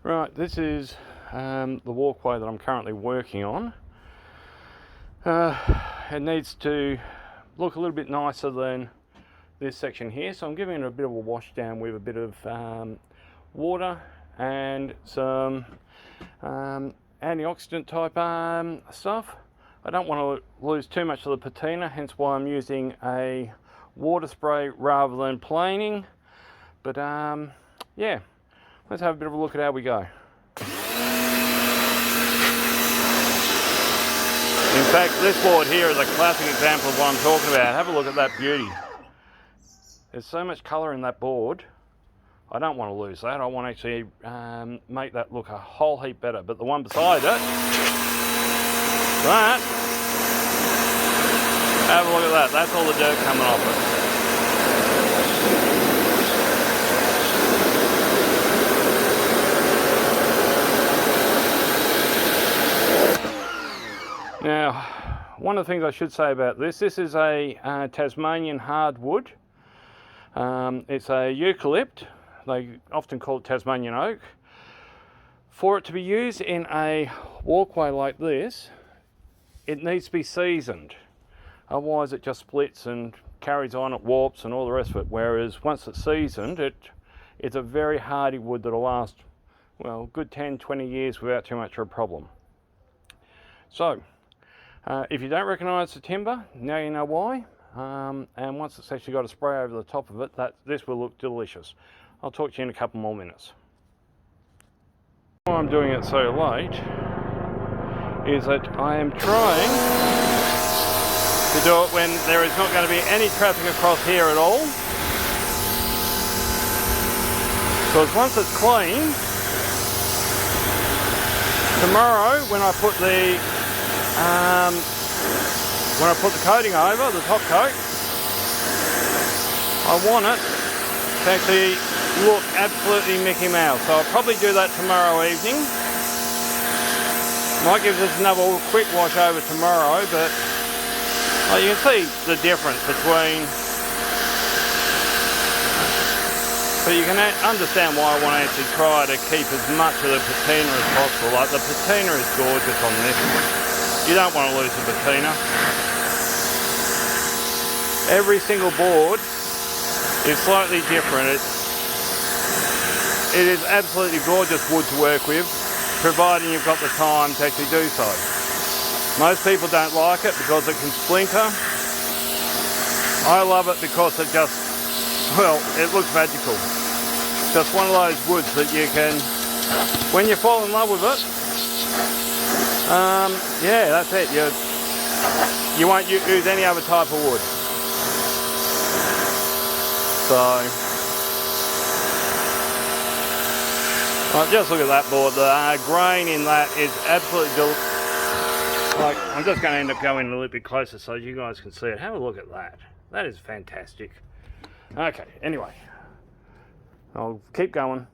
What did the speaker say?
Right, this is the walkway that I'm currently working on. It needs to look a little bit nicer than this section here, so I'm giving it a bit of a wash down with a bit of water and some antioxidant type stuff. I don't want to lose too much of the patina, hence why I'm using a water spray rather than planing. But yeah, let's have a bit of a look at how we go. In fact, this board here is a classic example of what I'm talking about. Have a look at that beauty. There's so much colour in that board. I don't want to lose that. I want to actually make that look a whole heap better. But the one beside it, that, have a look at that. That's all the dirt coming off it. Now, one of the things I should say about this is a Tasmanian hardwood. It's a eucalypt. They often call it Tasmanian oak. For it to be used in a walkway like this, it needs to be seasoned. Otherwise it just splits and carries on, it warps and all the rest of it. Whereas once it's seasoned, it's a very hardy wood that'll last, well, a good 10-20 years without too much of a problem. So, if you don't recognise the timber, now you know why. And once it's actually got a spray over the top of it, this will look delicious. I'll talk to you in a couple more minutes. Why I'm doing it so late is that I am trying to do it when there is not going to be any traffic across here at all. Because once it's clean, tomorrow when I put the coating over, the top coat, I want it to actually look absolutely Mickey Mouse. So I'll probably do that tomorrow evening. Might give this another quick wash over tomorrow, but you can see the difference between. So you can understand why I want to actually try to keep as much of the patina as possible. Like the patina is gorgeous on this. You don't want to lose the patina. Every single board is slightly different. It is absolutely gorgeous wood to work with, providing you've got the time to actually do so. Most people don't like it because it can splinter. I love it because it just, well, it looks magical. Just one of those woods that you can, when you fall in love with it, yeah, that's it. You won't use any other type of wood. So, just look at that board. The grain in that is absolutely like, I'm just going to end up going a little bit closer so you guys can see it. Have a look at that. That is fantastic. Okay, anyway, I'll keep going.